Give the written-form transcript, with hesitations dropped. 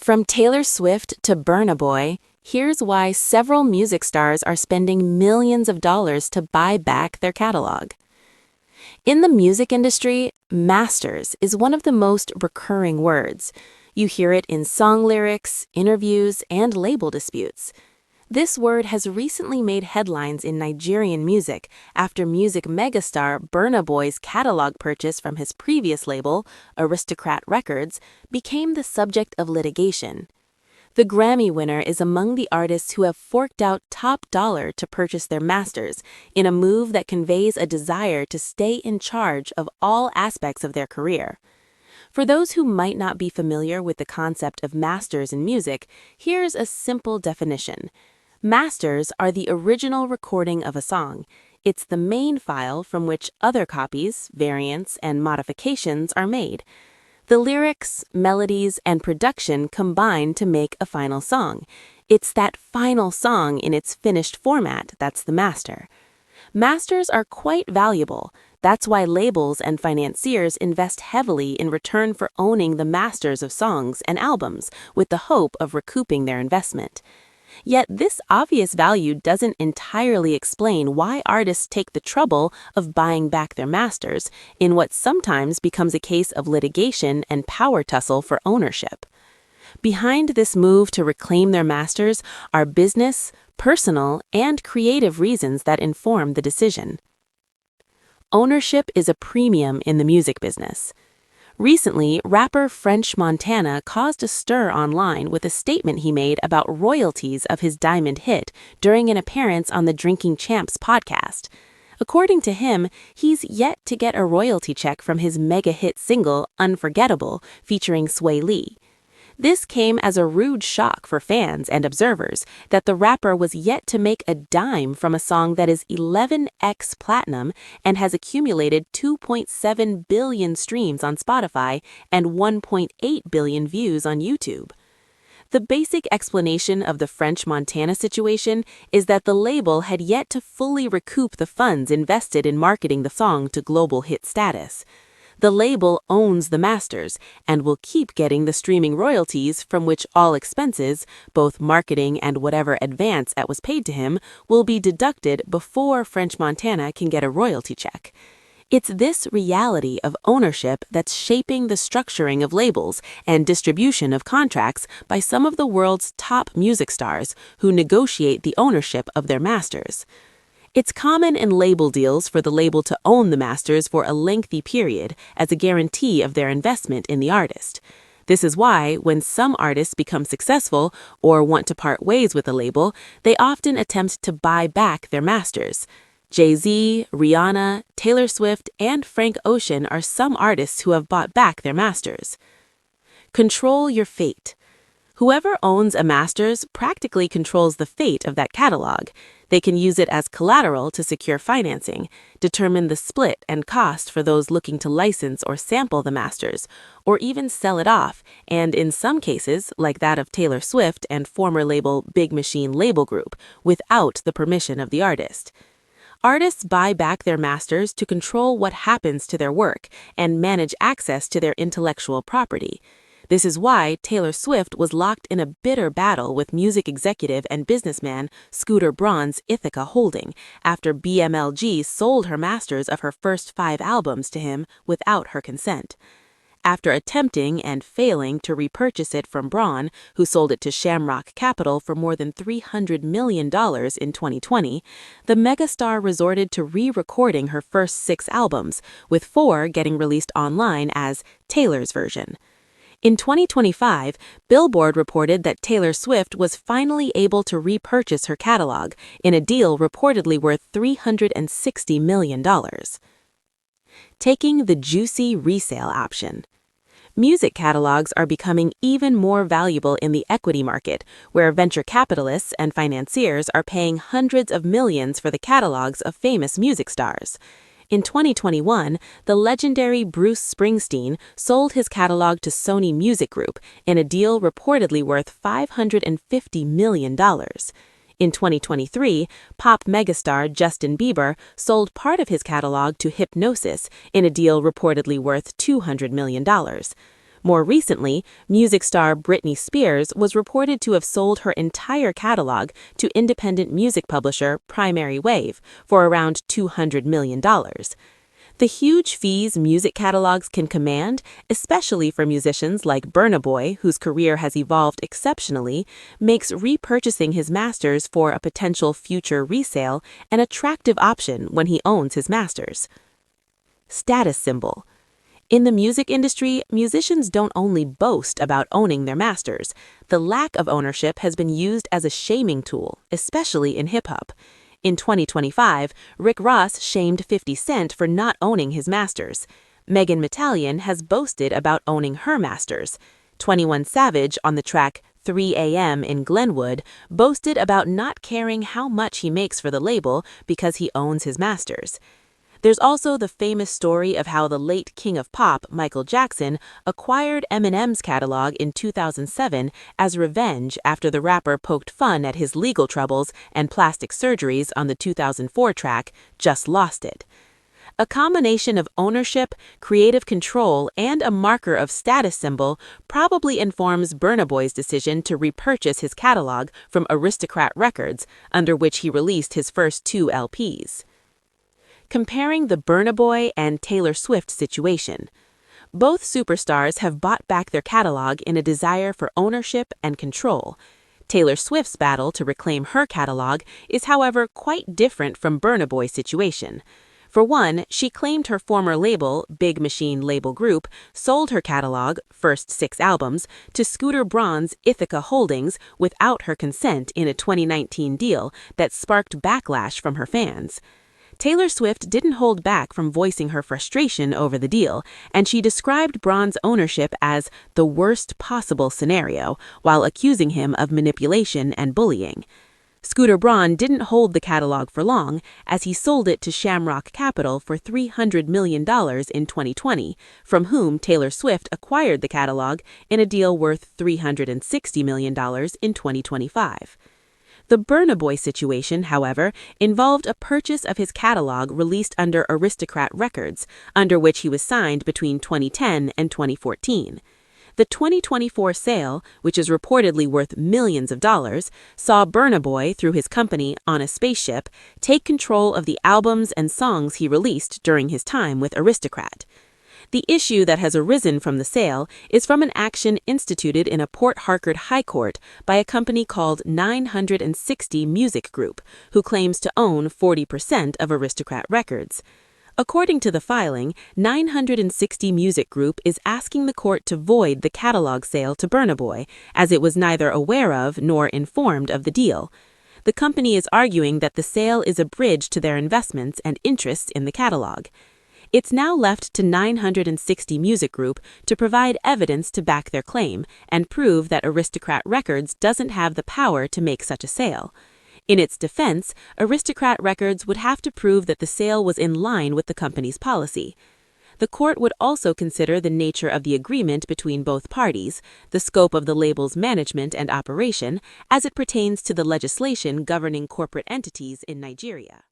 From Taylor Swift to Burna Boy, here's why several music stars are spending millions of dollars to buy back their catalog. In the music industry, masters is one of the most recurring words. You hear it in song lyrics, interviews, and label disputes. This word has recently made headlines in Nigerian music after music megastar Burna Boy's catalog purchase from his previous label, Aristokrat Records, became the subject of litigation. The Grammy winner is among the artists who have forked out top dollar to purchase their masters, in a move that conveys a desire to stay in charge of all aspects of their career. For those who might not be familiar with the concept of masters in music, here's a simple definition. Masters are the original recording of a song. It's the main file from which other copies, variants, and modifications are made. The lyrics, melodies, and production combine to make a final song. It's that final song in its finished format that's the master. Masters are quite valuable. That's why labels and financiers invest heavily in return for owning the masters of songs and albums, with the hope of recouping their investment. Yet this obvious value doesn't entirely explain why artists take the trouble of buying back their masters in what sometimes becomes a case of litigation and power tussle for ownership. Behind this move to reclaim their masters are business, personal, and creative reasons that inform the decision. Ownership is a premium in the music business. Recently, rapper French Montana caused a stir online with a statement he made about royalties of his diamond hit during an appearance on the Drinking Champs podcast. According to him, he's yet to get a royalty check from his mega-hit single Unforgettable featuring Sway Lee. This came as a rude shock for fans and observers that the rapper was yet to make a dime from a song that is 11x platinum and has accumulated 2.7 billion streams on Spotify and 1.8 billion views on YouTube. The basic explanation of the French Montana situation is that the label had yet to fully recoup the funds invested in marketing the song to global hit status. The label owns the masters and will keep getting the streaming royalties from which all expenses, both marketing and whatever advance that was paid to him, will be deducted before French Montana can get a royalty check. It's this reality of ownership that's shaping the structuring of labels and distribution of contracts by some of the world's top music stars who negotiate the ownership of their masters. It's common in label deals for the label to own the masters for a lengthy period as a guarantee of their investment in the artist. This is why, when some artists become successful or want to part ways with a label, they often attempt to buy back their masters. Jay-Z, Rihanna, Taylor Swift, and Frank Ocean are some artists who have bought back their masters. Control your fate. Whoever owns a masters practically controls the fate of that catalog. They can use it as collateral to secure financing, determine the split and cost for those looking to license or sample the masters, or even sell it off, and in some cases, like that of Taylor Swift and former label Big Machine Label Group, without the permission of the artist. Artists buy back their masters to control what happens to their work and manage access to their intellectual property. This is why Taylor Swift was locked in a bitter battle with music executive and businessman Scooter Braun's Ithaca Holding after BMLG sold her masters of her first 5 albums to him without her consent. After attempting and failing to repurchase it from Braun, who sold it to Shamrock Capital for more than $300 million in 2020, the megastar resorted to re-recording her first 6 albums, with 4 getting released online as Taylor's version. In 2025, Billboard reported that Taylor Swift was finally able to repurchase her catalog in a deal reportedly worth $360 million. Taking the juicy resale option. Music catalogs are becoming even more valuable in the equity market, where venture capitalists and financiers are paying hundreds of millions for the catalogs of famous music stars. In 2021, the legendary Bruce Springsteen sold his catalog to Sony Music Group in a deal reportedly worth $550 million. In 2023, pop megastar Justin Bieber sold part of his catalog to Hipgnosis in a deal reportedly worth $200 million. More recently, music star Britney Spears was reported to have sold her entire catalog to independent music publisher Primary Wave for around $200 million. The huge fees music catalogs can command, especially for musicians like Burna Boy, whose career has evolved exceptionally, makes repurchasing his masters for a potential future resale an attractive option when he owns his masters. Status symbol. In the music industry, musicians don't only boast about owning their masters. The lack of ownership has been used as a shaming tool, especially in hip-hop. In 2025, Rick Ross shamed 50 Cent for not owning his masters. Megan Thee Stallion has boasted about owning her masters. 21 Savage, on the track 3 a.m. in Glenwood, boasted about not caring how much he makes for the label because he owns his masters. There's also the famous story of how the late king of pop, Michael Jackson, acquired Eminem's catalog in 2007 as revenge after the rapper poked fun at his legal troubles and plastic surgeries on the 2004 track, Just Lost It. A combination of ownership, creative control, and a marker of status symbol probably informs Burna Boy's decision to repurchase his catalog from Aristokrat Records, under which he released his first 2 LPs. Comparing the Burna Boy and Taylor Swift situation. Both superstars have bought back their catalog in a desire for ownership and control. Taylor Swift's battle to reclaim her catalog is, however, quite different from Burna Boy's situation. For one, she claimed her former label, Big Machine Label Group, sold her catalog, first 6 albums, to Scooter Braun's Ithaca Holdings without her consent in a 2019 deal that sparked backlash from her fans. Taylor Swift didn't hold back from voicing her frustration over the deal, and she described Braun's ownership as the worst possible scenario, while accusing him of manipulation and bullying. Scooter Braun didn't hold the catalog for long, as he sold it to Shamrock Capital for $300 million in 2020, from whom Taylor Swift acquired the catalog in a deal worth $360 million in 2025. The Burna Boy situation, however, involved a purchase of his catalog released under Aristokrat Records, under which he was signed between 2010 and 2014. The 2024 sale, which is reportedly worth millions of dollars, saw Burna Boy, through his company On a Spaceship, take control of the albums and songs he released during his time with Aristokrat. The issue that has arisen from the sale is from an action instituted in a Port Harcourt High Court by a company called 960 Music Group, who claims to own 40% of Aristokrat Records. According to the filing, 960 Music Group is asking the court to void the catalog sale to Burna Boy, as it was neither aware of nor informed of the deal. The company is arguing that the sale is a bridge to their investments and interests in the catalog. It's now left to 960 Music Group to provide evidence to back their claim and prove that Aristokrat Records doesn't have the power to make such a sale. In its defense, Aristokrat Records would have to prove that the sale was in line with the company's policy. The court would also consider the nature of the agreement between both parties, the scope of the label's management and operation, as it pertains to the legislation governing corporate entities in Nigeria.